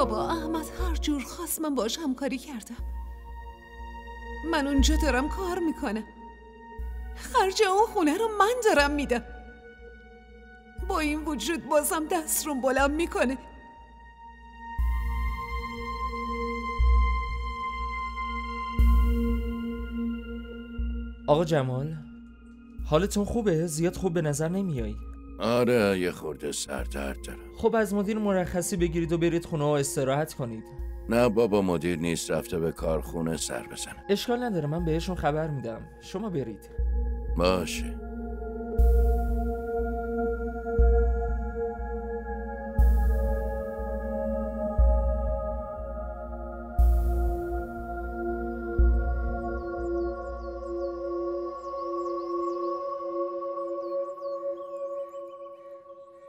بابا احمد هر جور خواست من باش همکاری کردم. من اونجا دارم کار میکنم، خرج اون خونه رو من دارم میدم. با این وجود بازم دست رو بلند میکنه. آقا جمال، حالتون خوبه؟ زیاد خوب به نظر نمیایی. آره یه خورده سردرد دارم. خب از مدیر مرخصی بگیرید و برید خونه و استراحت کنید. نه بابا مدیر نیست، رفته به کارخونه سر بزنه. اشکال نداره، من بهشون خبر میدم، شما برید. باشه.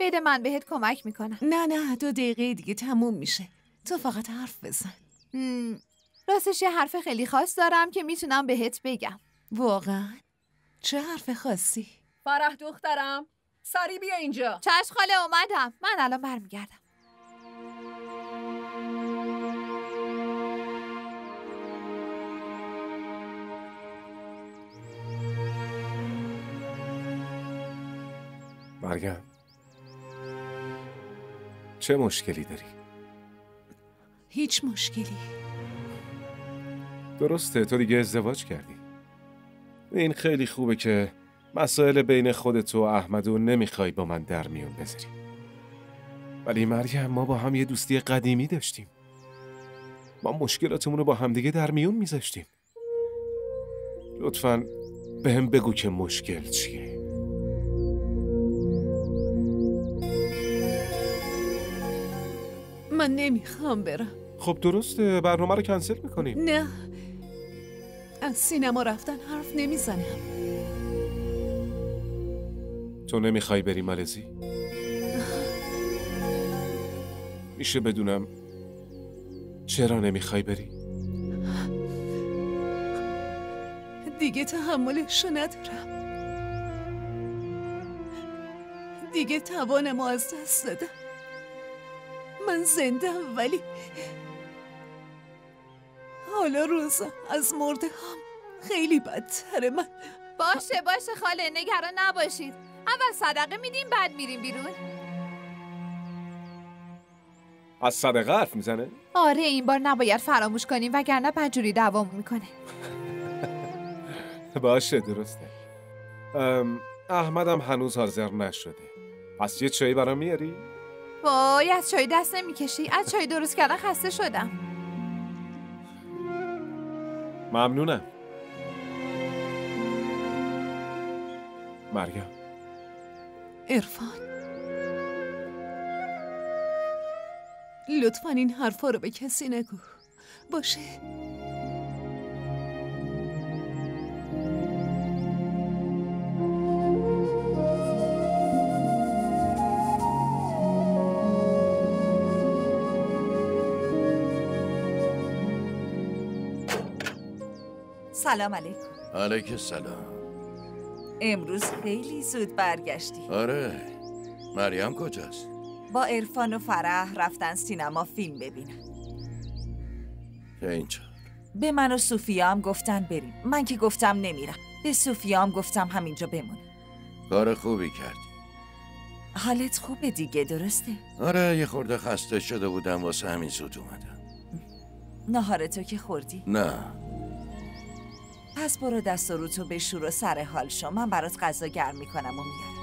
بده من بهت کمک میکنم. نه 2 دقیقه دیگه تموم میشه، تو فقط حرف بزن. راستش یه حرف خیلی خاص دارم که میتونم بهت بگم. واقعا؟ چه حرف خاصی؟ فرح دخترم سری بیا اینجا. چشم خاله اومدم، من الان برمیگردم. مریم، چه مشکلی داری؟ هیچ مشکلی. درسته تو دیگه ازدواج کردی. این خیلی خوبه که مسائل بین خودت و احمدو نمیخوای با من در میون بذاری. ولی مریم، ما با هم یه دوستی قدیمی داشتیم. ما مشکلاتمون رو با همدیگه در میون میذاشتیم. لطفاً بهم بگو که مشکل چیه. من نمیخوام برم. خب درسته، برنامه رو کنسل میکنیم. نه، از سینما رفتن حرف نمیزنم. تو نمیخوای بری مالزی؟ میشه بدونم چرا نمیخوای بری؟ دیگه تحملشو ندارم. دیگه توانمو از دست دادم. من زنده‌ام ولی حالا روزا از مرده هم خیلی بدتره. من باشه خاله، نگران نباشید. اول صدقه میدیم بعد میریم بیرون. از صدقه حرف میزنه؟ آره این بار نباید فراموش کنیم وگرنه بدجوری دوام میکنه. باشه درسته. احمدم هنوز حاضر نشده. پس یه چایی برام میاری؟ وای از چای دست نمیکشی. از چای درست کردن خسته شدم. ممنونم. مریم. عرفان، لطفاً این حرفا رو به کسی نگو، باشه؟ سلام علیکم. علیک سلام. امروز خیلی زود برگشتی. آره. مریم کجاست؟ با عرفان و فرح رفتن سینما فیلم ببینن. که اینجا به من و صوفیا هم گفتن بریم. من که گفتم نمیرم. به صوفیا هم گفتم همینجا بمونه. کار خوبی کردی. حالت خوبه دیگه درسته؟ آره یه خورده خسته شده بودم واسه همین زود اومدم. ناهار تو که خوردی؟ نه. پس برو دست و روتو بشور و سر حال شو. من برات غذا گرم میکنم و میارم.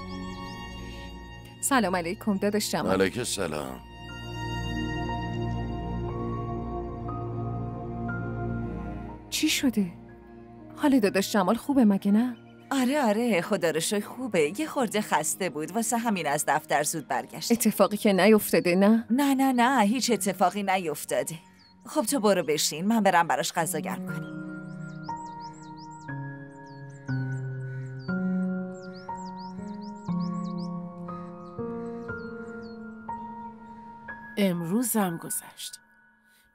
سلام علیکم داداش جمال. علیک سلام. چی شده؟ حال داداش جمال خوبه مگه نه؟ آره خدا رو شکر خوبه. یه خورده خسته بود واسه همین از دفتر زود برگشت. اتفاقی که نیفتاده نه؟ نه هیچ اتفاقی نیفتاده. خب تو برو بشین، من برم براش غذا گرم کنم. امروزم گذشت.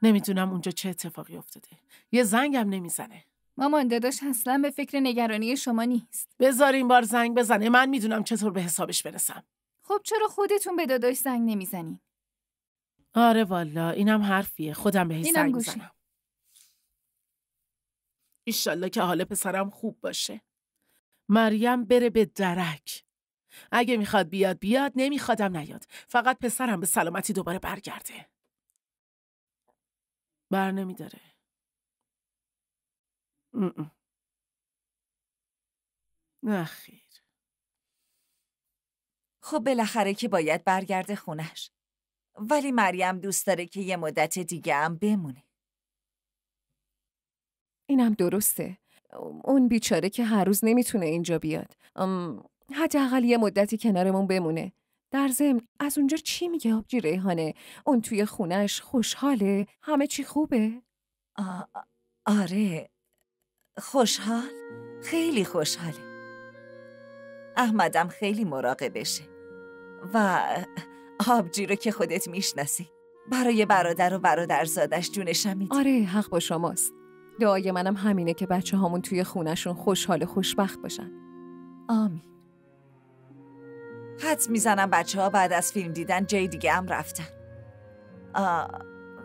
نمیدونم اونجا چه اتفاقی افتاده. یه زنگم نمیزنه. مامان داداش اصلا به فکر نگرانی شما نیست. بذار این بار زنگ بزنه، من میدونم چطور به حسابش برسم. خب چرا خودتون به داداش زنگ نمیزنین؟ آره والا اینم حرفیه. خودم بهش اینم زنگ گوشی. میزنم. ایشالله که حال پسرم خوب باشه. مریم بره به درک. اگه میخواد بیاد بیاد، نمیخوادم نیاد. فقط پسرم به سلامتی دوباره برگرده. بر نمیداره. نه خیر. خب بالاخره که باید برگرده خونش. ولی مریم دوست داره که یه مدت دیگه هم بمونه. اینم درسته. اون بیچاره که هر روز نمیتونه اینجا بیاد. حداقل یه مدتی کنارمون بمونه. در ضمن از اونجا چی میگه آبجی ریحانه؟ اون توی خونش خوشحاله؟ همه چی خوبه؟ آره، خوشحال، خیلی خوشحاله. احمدم خیلی مراقبشه و آبجی رو که خودت میشناسی، برای برادر و برادرزادش جونشم میده. آره، حق با شماست. دعای منم همینه که بچه هامون توی خونشون خوشحال و خوشبخت باشن. آمین. حدس میزنم بچه ها بعد از فیلم دیدن جای دیگه هم رفتن.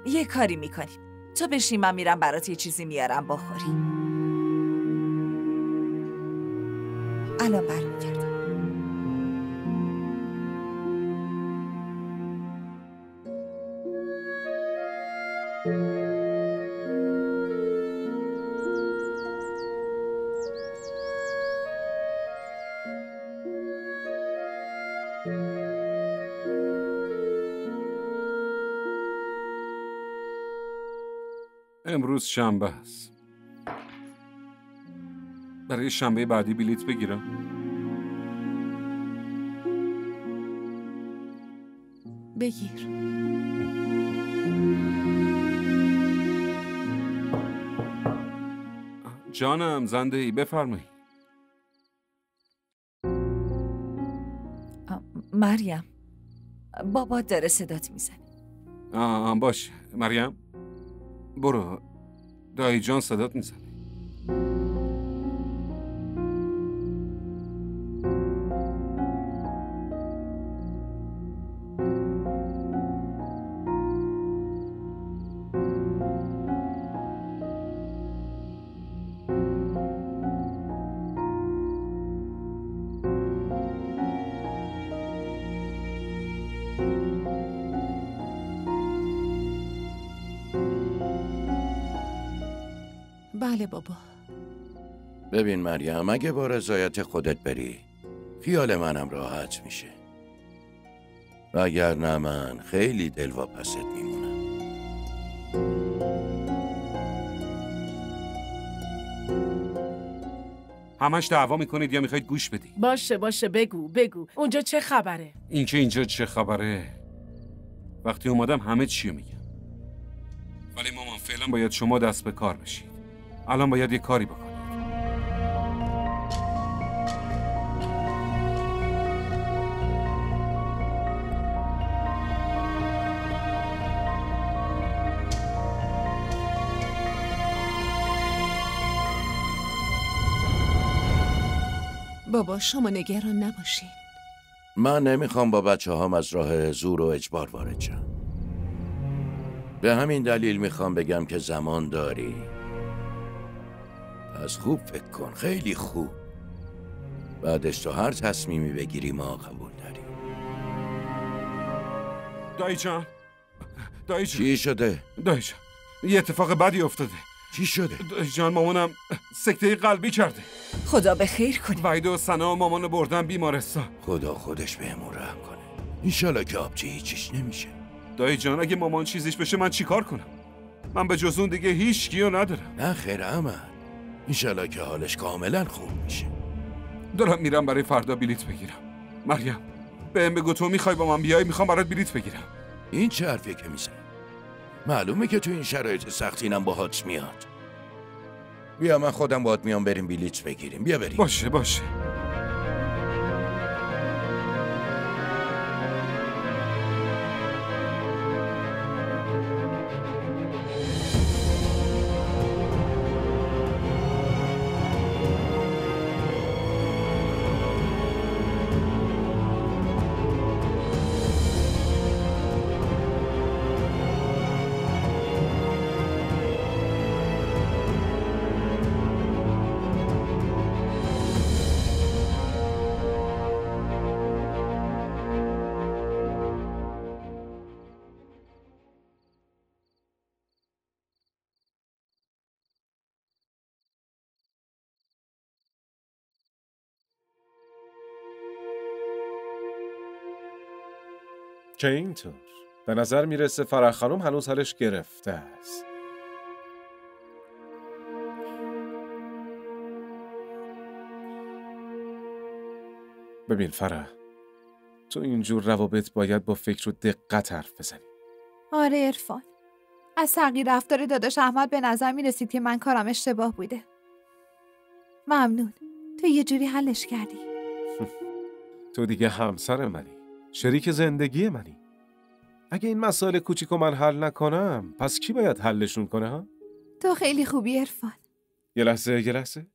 یه کاری میکنیم، تو بشین، من میرم برات یه چیزی میارم بخوری. الان برمیگردم. امروز شنبه است. برای شنبه بعدی بلیت بگیرم. بگیر. جانم، زنده ای، بفرمایید. مریم، بابا داره صدات میزنه. باشه مریم، برو، دایی جان صدات میزنه. بله بابا. ببین مریم، اگه با رضایت خودت بری خیال منم راحت میشه، و اگر نه من خیلی دلواپست میمونم. همش دعوا میکنید یا میخواید گوش بدی؟ باشه بگو اونجا چه خبره؟ اینجا چه خبره؟ وقتی اومدم همه چیو میگم، ولی مامان فعلا باید شما دست به کار بشید. الان باید یه کاری بکنید. بابا شما نگران نباشین. من نمیخوام با بچه هام از راه زور و اجبار وارد شم. به همین دلیل میخوام بگم که زمان داری. از خوب فکر کن، خیلی خوب. بعدش تو هر تصمیمی بگیری ما قبول داریم. دایی جان چی شده؟ دایی جان، یه اتفاق بدی افتاده. چی شده؟ دایی جان، مامانم سکته قلبی کرده. خدا به خیر کنه. وحید و سنا مامانو بردن بیمارستان. خدا خودش بهمون رحم کنه. انشالله که آبجی هیچیش نمیشه. دایی جان، اگه مامان چیزیش بشه من چیکار کنم؟ من به جز اون دیگه هیچ کیو ندارم. نه خیر احمد، انشالله که حالش کاملا خوب میشه. دارم میرم برای فردا بلیت بگیرم. مریم، بهم بگو تو میخوای با من بیای، میخوام برات بلیت بگیرم. این چه حرفیه که میزنی؟ معلومه که تو این شرایط سختی اینم باهات میاد. بیا من خودم باهات میام بریم بلیت بگیریم. بیا بریم. باشه. که اینطور به نظر میرسه فرح خانم هنوز حالش گرفته است. ببین فرح، تو اینجور روابط باید با فکر و دقت حرف بزنی. آره عرفان، از تغییر رفتار داداش احمد به نظر می رسید که من کارم اشتباه بوده. ممنون، تو یه جوری حلش کردی. تو دیگه همسر منی، شریک زندگی منی. اگه این مسائل کوچیکو من حل نکنم، پس کی باید حلشون کنه ها؟ تو خیلی خوبی عرفان. یه لحظه.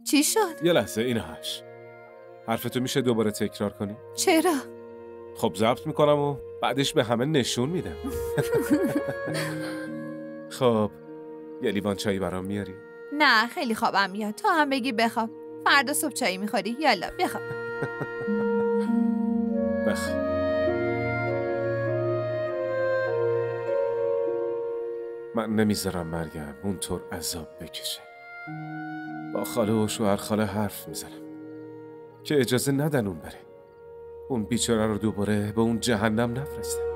چی شد؟ یه لحظه، اینهاش. حرفتو میشه دوباره تکرار کنی؟ چرا؟ خب ضبط میکنم و بعدش به همه نشون میدم. خب یه لیوان چایی برام میاری؟ نه خیلی خوابم میاد، تو هم بگی بخواب. فردا صبح چایی میخوری، یالا بخواب. بخواب. من نمیذارم مریم اونطور عذاب بکشه. با خاله و شوهر خاله حرف میزنم که اجازه ندن اون بره. اون بیچاره رو دوباره به اون جهنم نفرستن.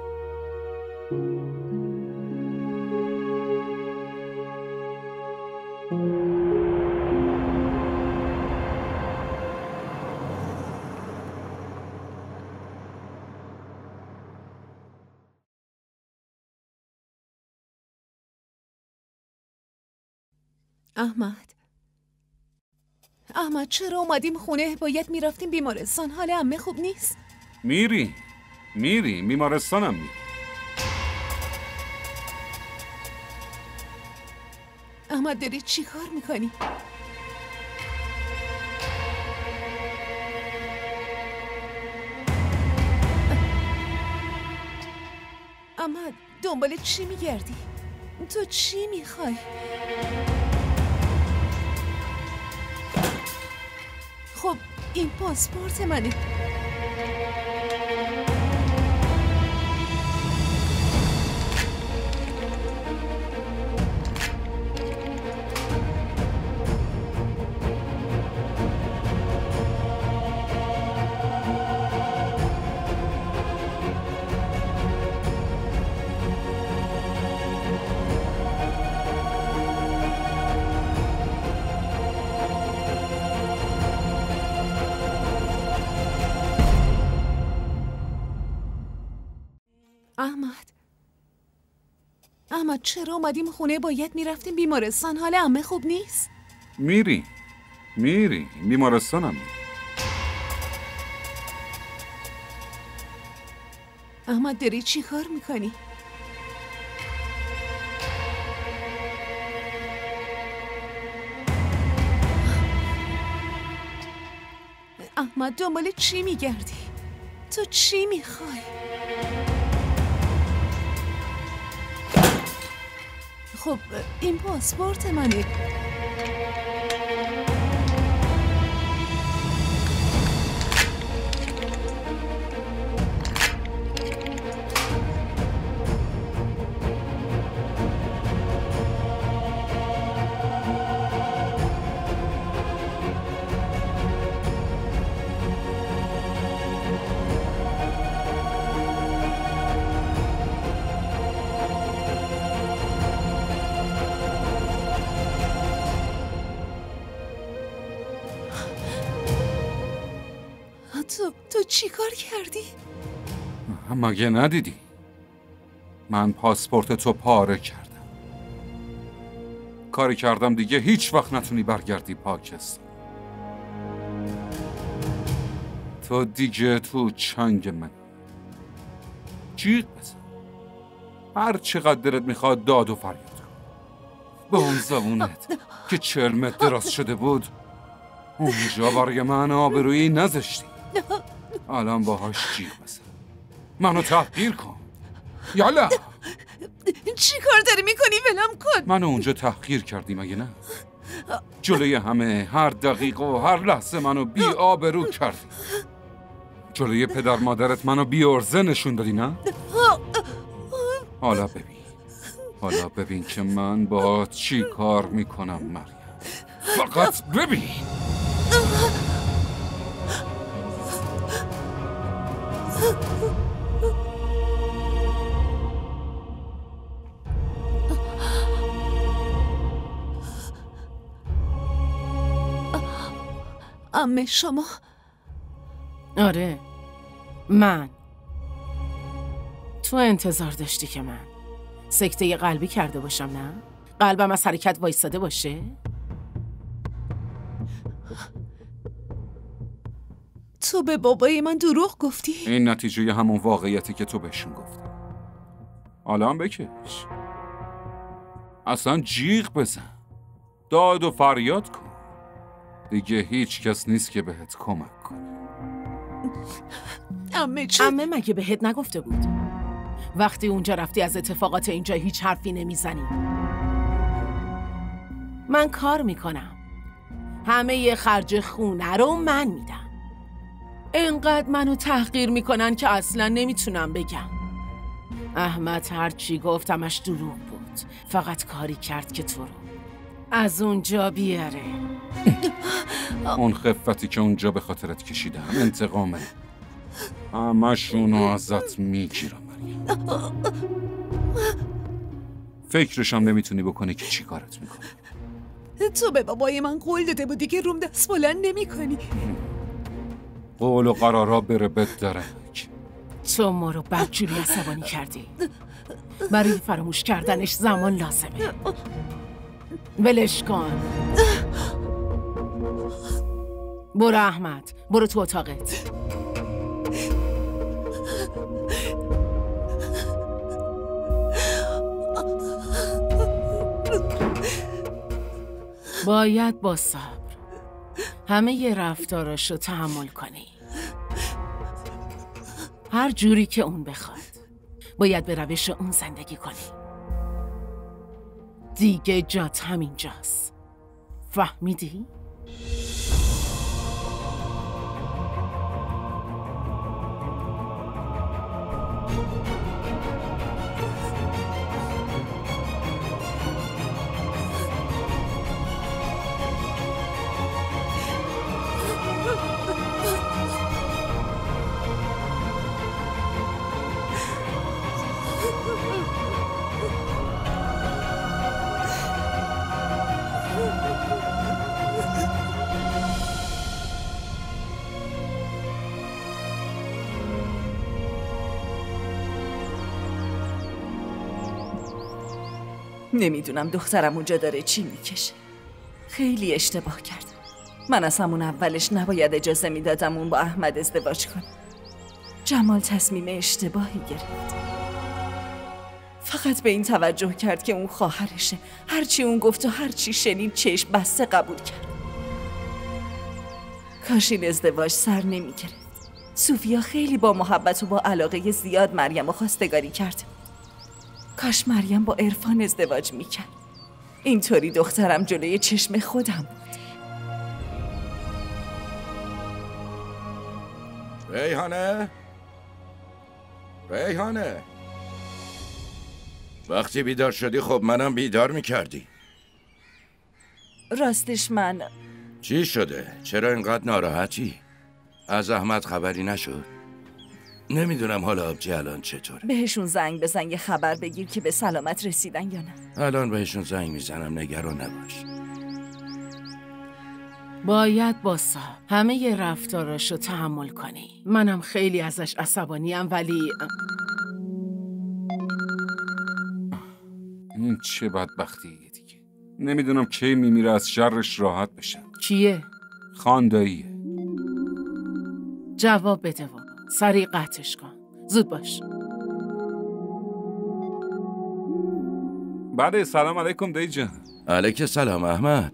احمد چرا اومدیم خونه؟ باید میرفتیم بیمارستان، حال عمه خوب نیست. میری بیمارستانم میری. احمد داری چی کار میکنی؟ احمد دنبال چی میگردی؟ تو چی میخوای؟ خب این پاسپورت منه. احمد چرا اومدیم خونه؟ باید میرفتیم بیمارستان، حال عمه خوب نیست. میری بیمارستانم میری. احمد داری چی کار میکنی؟ احمد دنبال چی میگردی؟ تو چی میخوای؟ خب این پاسپورت منه. تو چی کار کردی؟ مگه ندیدی؟ من پاسپورت تو پاره کردم. کاری کردم دیگه هیچ وقت نتونی برگردی پاکستان. تو دیگه تو چنگ من. جیغ بزن. هر چقدر دلت میخواد داد و فریاد کن. به اون زبونت که 40 متر دراز شده بود اونجا برای من آبرویی نذاشتی. الان باهاش جیغ بزن. منو تحقیر کن. یالا چی کار داری میکنی؟ ولم کن. منو اونجا تحقیر کردی مگه نه؟ جلوی همه هر دقیقه و هر لحظه منو بی آبرو کردی. جلوی پدر مادرت منو بی عرضه نشون دادی نه؟ حالا ببین که من با چی کار میکنم مریم. فقط ببین. عمه شما؟ آره، من. تو انتظار داشتی که من سکته قلبی کرده باشم؟ نه؟ قلبم از حرکت وایستاده باشه؟ تو به بابای من دروغ گفتی؟ این نتیجه همون واقعیتی که تو بهشون گفتی. حالا هم بکش. اصلا جیغ بزن، داد و فریاد کن. دیگه هیچ کس نیست که بهت کمک کنه. عمه مگه بهت نگفته بود وقتی اونجا رفتی از اتفاقات اینجا هیچ حرفی نمیزنی؟ من کار میکنم، همه خرج خونه رو من میدم. اینقدر منو تحقیر میکنن که اصلا نمیتونم بگم. احمد هرچی گفتمش دروغ بود، فقط کاری کرد که تو رو از اونجا بیاره. اون خفتی که اونجا به خاطرت کشیدم انتقامه. همشونو ازت میگیرم مریم. فکرشم نمیتونی بکنی که چی کارت میکنه. تو به بابای من قول داده بودی که روم دست بلند نمی کنی. قول و قرارا بره بدرک. تو ما رو بدجوری عصبانی کردی. برای فراموش کردنش زمان لازمه. ولش کن. برو احمد، برو تو اتاقت. باید با صبر همه رفتاراشو تحمل کنی. هر جوری که اون بخواد باید به روش اون زندگی کنی. دیگه جات همینجاست. فهمیدی؟ نمیدونم دخترم اونجا داره چی میکشه. خیلی اشتباه کردم. من از همون اولش نباید اجازه میدادم اون با احمد ازدواج کنه. جمال تصمیم اشتباهی گرفت. فقط به این توجه کرد که اون خواهرشه. هرچی اون گفت و هرچی شنید چشم بسته قبول کرد. کاش این ازدواج سر نمیگرفت. صوفیا خیلی با محبت و با علاقه زیاد مریم رو خواستگاری کرد. کاش مریم با عرفان ازدواج میکرد. اینطوری دخترم جلوی چشم خودم بود. ریحانه؟ ریحانه؟ وقتی بیدار شدی خب منم بیدار میکردی. راستش من... چی شده؟ چرا اینقدر ناراحتی؟ از احمد خبری نشد؟ نمیدونم حالا آبجی الان چطوره. بهشون زنگ بزن یه خبر بگیر که به سلامت رسیدن یا نه. الان بهشون زنگ میزنم، نگران نباش. باید با صبر همه رفتاراشو تحمل کنی. منم خیلی ازش عصبانیم ولی این چه بدبختیه دیگه. نمیدونم کی میمیره از شرش راحت بشم. کیه؟ خانداییه. جواب بده و سریع قطعش کن. زود باش. بله سلام علیکم دی جان. علیک سلام احمد.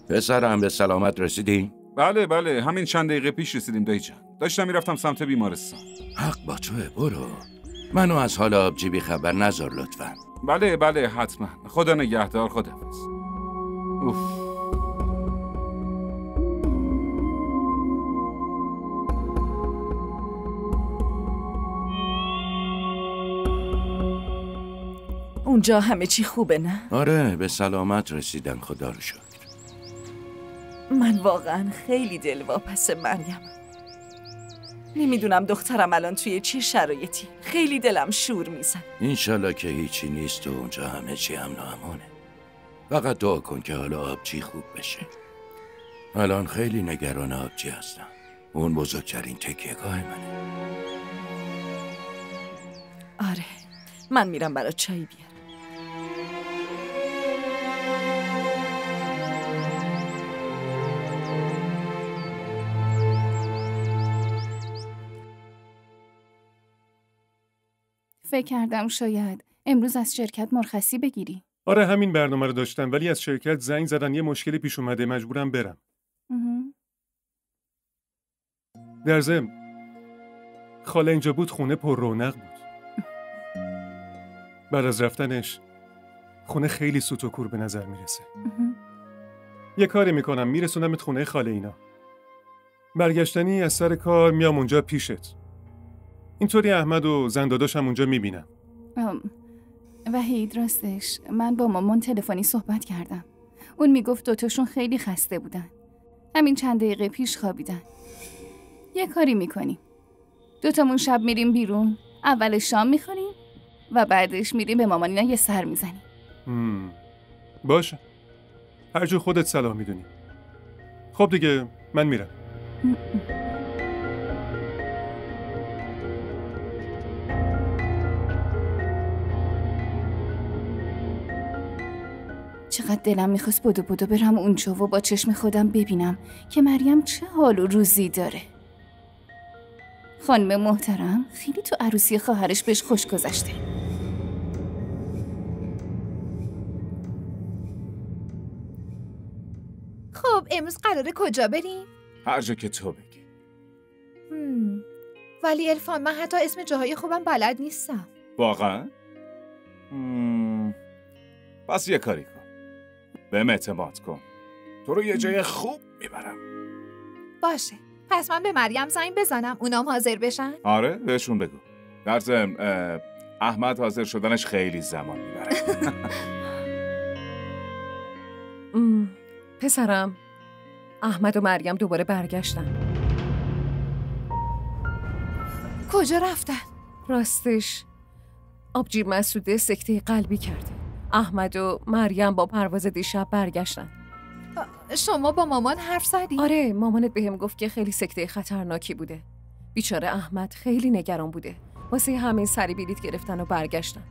پسرم به سلامت رسیدی؟ بله همین چند دقیقه پیش رسیدیم دی جان. داشتم میرفتم سمت بیمارستان. حق با توه، برو. منو از حال آبجی بی خبر نذار لطفا. بله حتما. خدا نگهدار. خداحافظ. اوف. اونجا همه چی خوبه نه؟ آره به سلامت رسیدن خدا رو شکر. من واقعا خیلی دلواپس مریم. نمیدونم دخترم الان توی چه شرایطی. خیلی دلم شور میزن. انشالله که هیچی نیست و اونجا همه چی امن و امانه. فقط دعا کن که حالا آبجی خوب بشه. الان خیلی نگران آبجی هستم. اون بزرگترین تکیه‌گاه منه. آره، من میرم برات چای بیارم. فکر کردم شاید امروز از شرکت مرخصی بگیری. آره همین برنامه رو داشتم ولی از شرکت زنگ زدن یه مشکلی پیش اومده مجبورم برم. در ضمن خاله اینجا بود خونه پر رونق بود. بعد از رفتنش خونه خیلی سوت و کور به نظر میرسه. یه کاری میکنم میرسونمت خونه خاله اینا. برگشتنی از سر کار میام اونجا پیشت. اینطوری احمد و زنداداش هم اونجا میبینم. وحید راستش من با مامان تلفنی صحبت کردم. اون میگفت دوتاشون خیلی خسته بودن. همین چند دقیقه پیش خوابیدن. یه کاری میکنیم. دوتامون شب میریم بیرون. اول شام میخوریم و بعدش میریم به مامانینا یه سر میزنیم. باشه. هر جور خودت صلاح میدونی. خب دیگه من میرم. چقدر دلم میخواست بدو برم اونجا و با چشم خودم ببینم که مریم چه حال و روزی داره. خانم محترم خیلی تو عروسی خواهرش بهش خوش گذشته. خب امروز قراره کجا بریم؟ هر جا که تو بگی. ولی عرفان من حتی اسم جاهای خوبم بلد نیستم. واقعا؟ پس یه کاری کن. بهم اعتماد کن. تو رو یه جای خوب میبرم. باشه. پس من به مریم زنگ بزنم اونام حاضر بشن؟ آره بهشون بگو. در ضمن احمد حاضر شدنش خیلی زمان میبره. پسرم احمد و مریم دوباره برگشتن. کجا رفتن؟ راستش آبجی مسعوده سکته قلبی کرده. احمد و مریم با پرواز دیشب برگشتن. شما با مامان حرف زدی؟ آره مامانت بهم گفت که خیلی سکته خطرناکی بوده. بیچاره احمد خیلی نگران بوده. واسه همین سری بلیط گرفتن و برگشتن.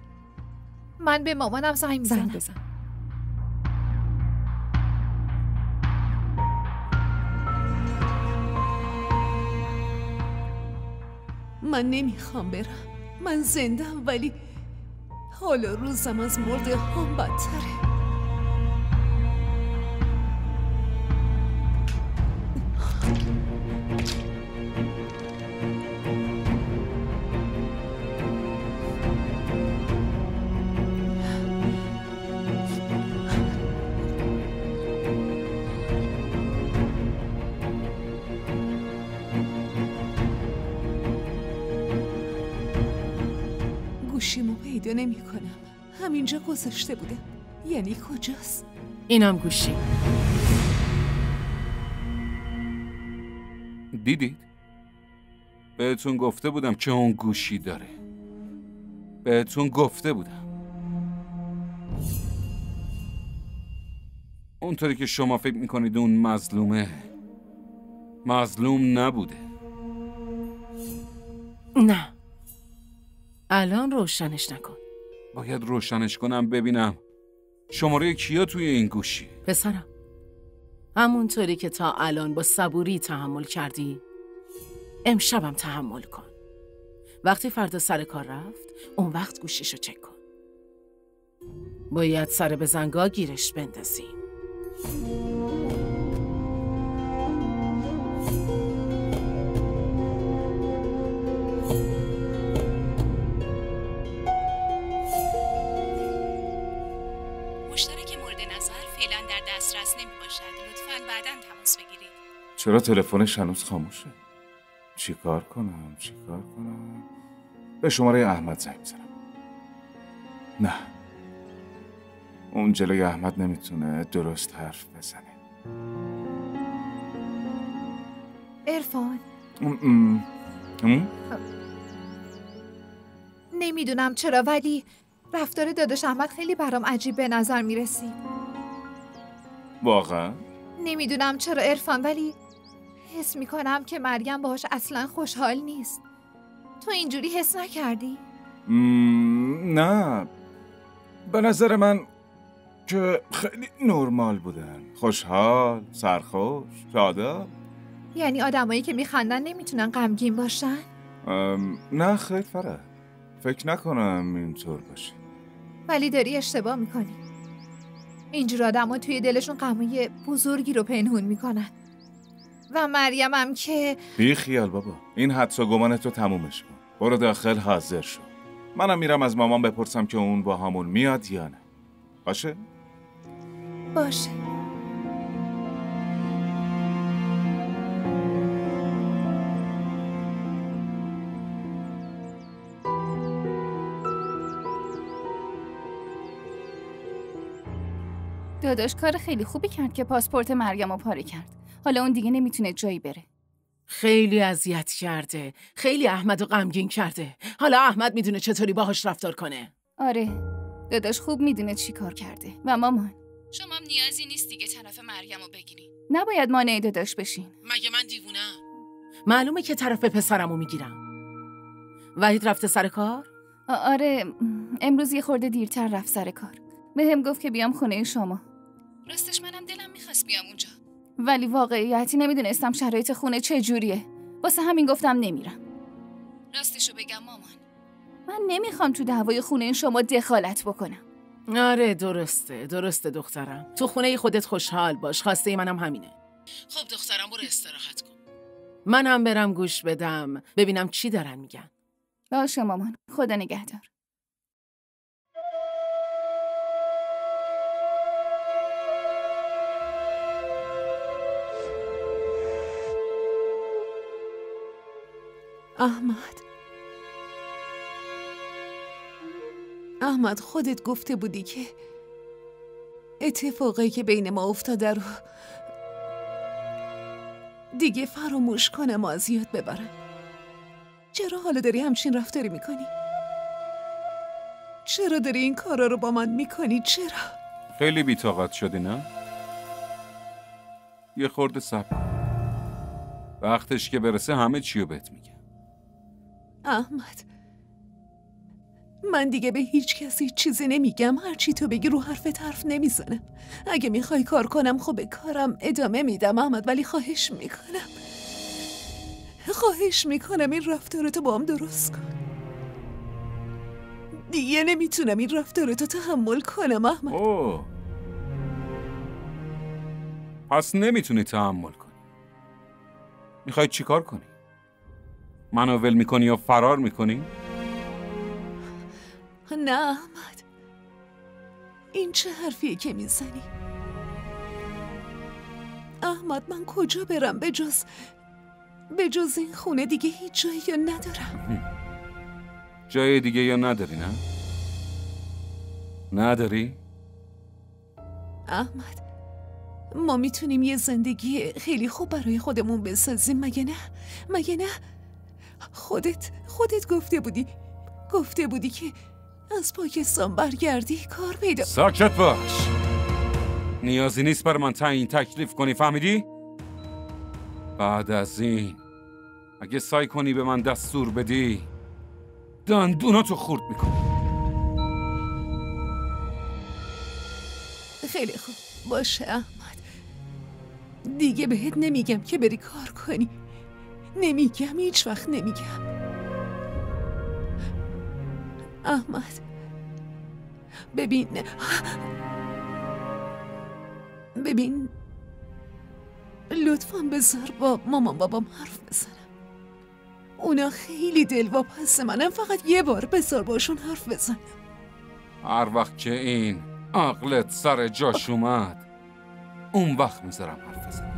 من به مامانم زنگ میزنم. بزن. من نمیخوام برم. من زندم ولی حال روزم از مرده هم بدتره. گوشیمو پیدا نمی کنم. همینجا گذاشته بوده. یعنی کجاست؟ اینم گوشی. دیدید؟ بهتون گفته بودم که اون گوشی داره. بهتون گفته بودم. اونطوری که شما فکر میکنید اون مظلومه، مظلوم نبوده. نه، الان روشنش نکن. باید روشنش کنم ببینم شماره کیا توی این گوشی. پسرم، همونطوری که تا الان با صبوری تحمل کردی امشبم تحمل کن. وقتی فردا سر کار رفت اون وقت گوشیشو چک کن. باید سر به زنگا گیرش بندازیم. مشترک مورد نظر فعلا در دسترس نمی باشد. لطفاً بعداً تماس بگیرید. چرا تلفنش هنوز خاموشه؟ چیکار کنم؟ به شماره احمد زنگ بزنم. نه، اون جلوی احمد نمیتونه درست حرف بزنه. عرفان نمیدونم چرا ولی رفتار داداش احمد خیلی برام عجیب به نظر میرسید. واقعا؟ نمیدونم چرا عرفان، ولی حس میکنم که مریم باهاش اصلا خوشحال نیست. تو اینجوری حس نکردی؟ نه، به نظر من که خیلی نرمال بودن. خوشحال، سرخوش، شاداب. یعنی آدمایی که میخندن نمیتونن غمگین باشن؟ نه خیلی فرق. فکر نکنم اینطور باشه. ولی داری اشتباه میکنی. اینجور آدما توی دلشون غمای بزرگی رو پنهون میکنن. و مریم هم که بی خیال بابا، این حدس و گمانتو تمومش کن. برو داخل حاضر شو. منم میرم از مامان بپرسم که اون با همون میاد یا نه. باشه؟ باشه. داداش کار خیلی خوبی کرد که پاسپورت مریم رو پاره کرد. حالا اون دیگه نمیتونه جایی بره. خیلی اذیت کرده. خیلی احمد رو غمگین کرده. حالا احمد میدونه چطوری باهاش رفتار کنه. آره. داداش خوب میدونه چی کار کرده. و مامان شما هم نیازی نیست دیگه طرف مریم رو بگیرین. نباید مانع داداش بشین. مگه من دیوونم؟ معلومه که طرف پسرمو میگیرم. وحید رفته سر کار؟ آره، امروز یه خورده دیرتر رفت سر کار. بهم گفت که بیام خونه شما. راستش منم دلم میخواست بیام اونجا. ولی واقعیتی نمیدونستم شرایط خونه چه جوریه. واسه همین گفتم نمیرم. راستشو بگم مامان، من نمیخوام تو دعوای خونه شما دخالت بکنم. آره درسته دخترم. تو خونه خودت خوشحال باش. خواسته منم همینه. خب دخترم برو استراحت کن. منم برم گوش بدم ببینم چی دارن میگن. باشه مامان، خدا نگهدار. احمد خودت گفته بودی که اتفاقی که بین ما افتاده رو دیگه فراموش کنم و از یاد ببرم. چرا حالا داری همچین رفتاری میکنی؟ چرا داری این کارا رو با من میکنی؟ چرا؟ خیلی بی‌طاقت شدی نه؟ یه خورده صبر. وقتش که برسه همه چیو بهت میگم. احمد، من دیگه به هیچ کسی چیزی نمیگم. هر چی تو بگی رو حرفت حرف نمیزنم. اگه میخوای کار کنم خب به کارم ادامه میدم احمد، ولی خواهش میکنم این رفتارتو با هم درست کن. دیگه نمیتونم این رفتارتو تحمل کنم احمد. اوه، پس نمیتونی تحمل کنی. میخوای چی کار کنی؟ منو ول میکنی یا فرار میکنی؟ نه احمد، این چه حرفیه که میزنی؟ احمد من کجا برم به جز این خونه؟ دیگه هیچ جایی یا ندارم. جای دیگه یا نداری نه؟ نداری؟ احمد، ما میتونیم یه زندگی خیلی خوب برای خودمون بسازیم، مگه نه؟ خودت گفته بودی که از پاکستان برگردی کار پیدا. ساکت باش. نیازی نیست بر من تعیین تکلیف کنی، فهمیدی؟ بعد از این اگه سعی کنی به من دستور بدی دندوناتو خورد میکنی. خیلی خوب باشه احمد، دیگه بهت نمیگم که بری کار کنی. نمیگم، هیچ وقت نمیگم. احمد ببین لطفاً بذار با مامان بابام حرف بزنم. اونا خیلی دلواپس منم، فقط یه بار بذار باشون حرف بزنم. هر وقت که این عقلت سر جاش اومد اون وقت میذارم حرف بزنم.